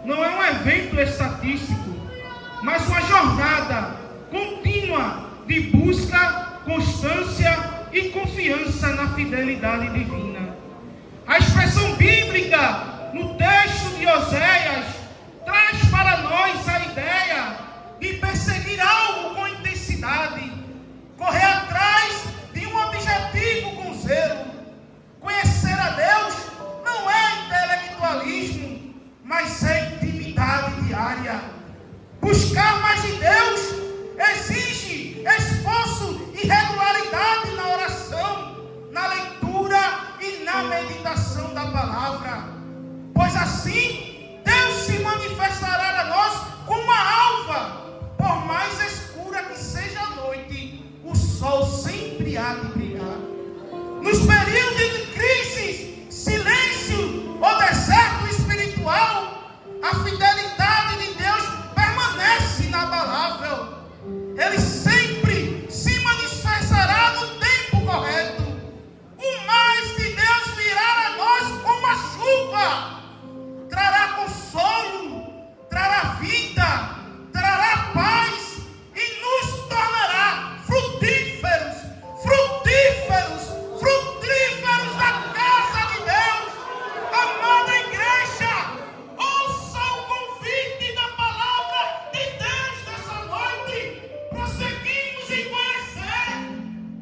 não é um evento estatístico, mas uma jornada contínua de busca, constância e confiança na fidelidade divina. A expressão bíblica no texto de Oséias traz para nós a ideia de perseguir algo com intensidade, correr atrás de um objetivo com zelo. Conhecer a Deus não é intelectualismo, mas é intimidade diária. Buscar mais de Deus exige esforço e regularidade na oração, na leitura e na meditação da palavra, pois assim Deus se manifestará a nós como uma alva. Por mais escura que seja a noite, o sol sempre há de brilhar. Nos períodos de crise, silêncio ou deserto espiritual, a fidelidade de Deus permanece inabalável. Ele sempre se manifestará no tempo correto. O mais de Deus virá a nós como a chuva. Trará consolo, trará vida, trará paz e nos tornará frutíferos, frutíferos, frutíferos da casa de Deus. Amada igreja, ouça o convite da palavra de Deus nessa noite. Prosseguimos em conhecer.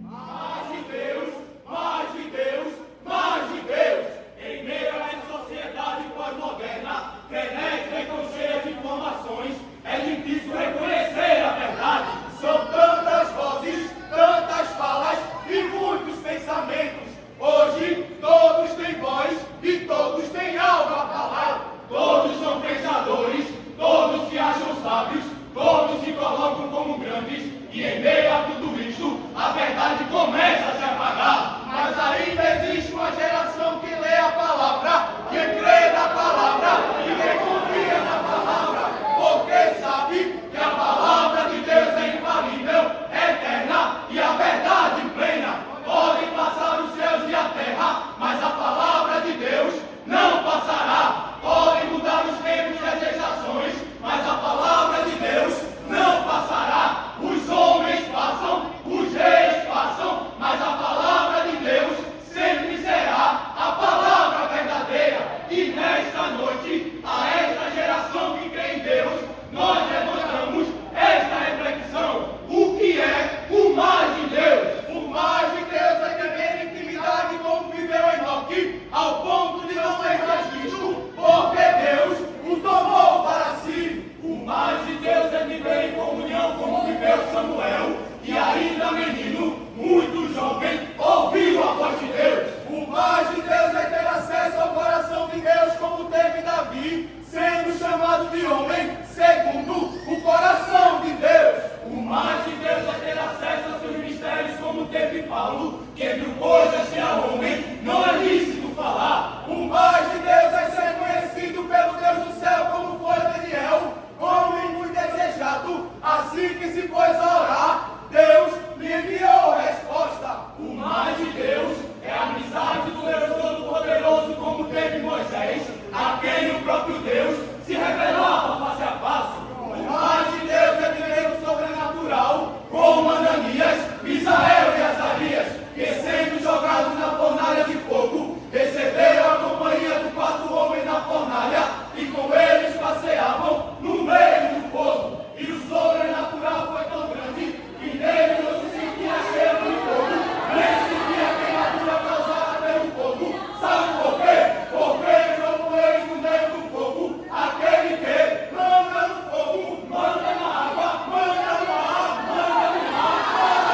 Mais de Deus, mais de Deus, mais de Deus. Em meio a essa sociedade pós-moderna, frenética e tão cheia de informações, é difícil reconhecer a verdade. São tantas vozes, tantas falas e muitos pensamentos. Hoje todos têm voz e todos têm algo a falar. Todos são pensadores, todos se acham sábios, todos se colocam como grandes. E em meio a tudo isto, a verdade começa a se apagar. Mas ainda existe uma geração que lê a palavra, que crê na palavra e que confia na palavra, porque sabe que a palavra de Deus é infalível, é eterna e a verdade plena. Podem passar os céus e a terra, mas a palavra de Deus não passará. Podem mudar os tempos e as estações, mas a palavra de Deus não passará. Os homens passam, os reis passam, mas a palavra de Deus sempre será a palavra verdadeira. E nesta noite, a esta geração que crê em Deus, nós levantamos esta reflexão. O que é o mais de Deus? O mais de Deus é viver em intimidade como viveu Enoque, ao ponto de não ser mais visto, porque Deus o tomou para si. O mais de Deus é viver em comunhão como viveu Samuel, e ainda menino, muito jovem, ouviu a voz de Deus. O mais de Deus é ter acesso ao coração de Deus como teve Davi, sendo chamado de homem segundo o coração de Deus. O mais de Deus é ter acesso aos seus mistérios como teve Paulo, que viu coisas que a homem não é lícito falar. O mais de Deus é ser conhecido pelo Deus do céu como foi Daniel, homem muito desejado. Assim que se pôs a orar, Deus lhe enviou resposta. O mais de Deus é a amizade do Deus Todo-Poderoso como teve Moisés, a quem o próprio Deus se revelava face a face. O mais de Deus é viver o sobrenatural como Ananias, Misael e Azarias, que sendo jogados na fornalha de fogo, receberam a companhia do quarto homem na fornalha e com eles passeavam no meio do fogo. E o sobrenatural foi tão grande que nele não se sentia cheiro de fogo, nem sentia queimadura causada pelo fogo. Sabe por quê? Porque como eles no meio do fogo, aquele que manda no fogo, manda na água, manda no ar, manda no mar,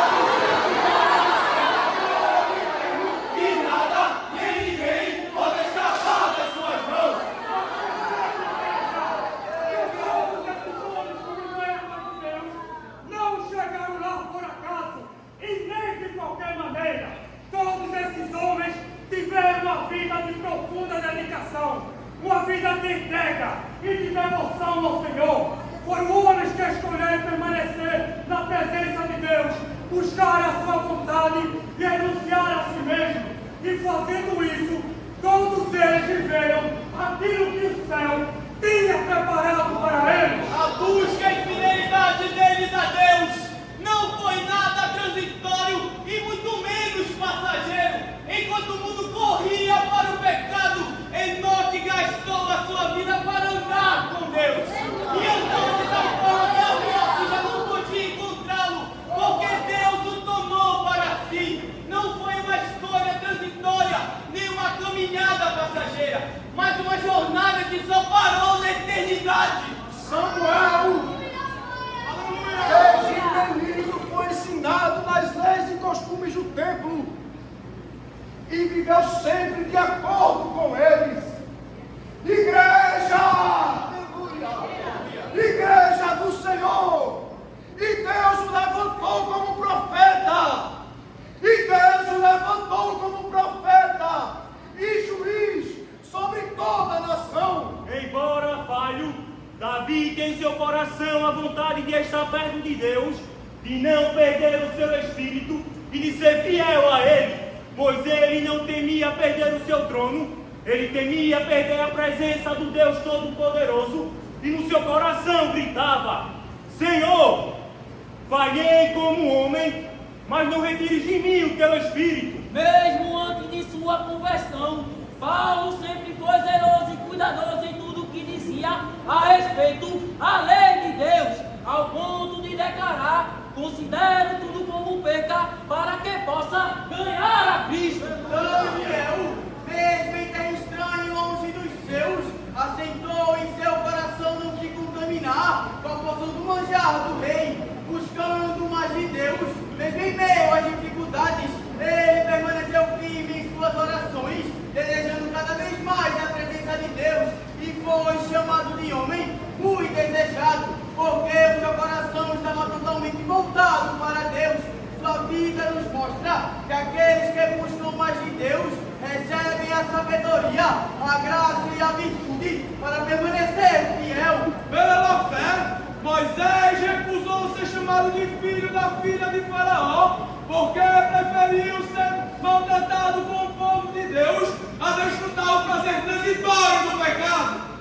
e nada, nem ninguém pode escapar das suas mãos. Não chegaram lá por acaso e nem de qualquer maneira. Todos esses homens tiveram uma vida de profunda dedicação, uma vida de entrega e de devoção ao Senhor. Foram homens que escolheram permanecer na presença de Deus, buscar a sua vontade e renunciar a si mesmo. E fazendo isso, todos eles viveram aquilo que o céu tinha preparado desamparou na eternidade. Samuel, desde menino foi ensinado nas leis e costumes do templo e viveu sempre de acordo com eles. Igreja! Igreja do Senhor! E Deus o levantou como profeta! E Deus o levantou como profeta e juiz sobre toda a nação! Embora falho, Davi tem em seu coração a vontade de estar perto de Deus, de não perder o seu espírito e de ser fiel a Ele, pois ele não temia perder o seu trono, ele temia perder a presença do Deus Todo-Poderoso, e no seu coração gritava: Senhor, falhei como homem, mas não retires de mim o teu espírito. Mesmo antes de sua conversão, Paulo sempre foi zeloso e cuidadoso em tudo o que dizia a respeito à lei de Deus, ao ponto de declarar: considero tudo como perca para que possa ganhar a Cristo. Daniel, mesmo em terra estranha e longe dos seus, assentou em seu coração não se contaminar com a porção do manjar do rei, buscando mais de Deus, mesmo em meio às dificuldades. Ele permaneceu firme em suas orações, desejando cada vez mais a presença de Deus, e foi chamado de homem muito desejado, porque o seu coração estava totalmente voltado para Deus. Sua vida nos mostra que aqueles que buscam mais de Deus recebem a sabedoria, a graça e a virtude para permanecer fiel. Pela fé, Moisés recusou ser chamado de filho da filha de Faraó, porque preferiu ser maltratado com o povo de Deus a desfrutar o prazer transitório do pecado.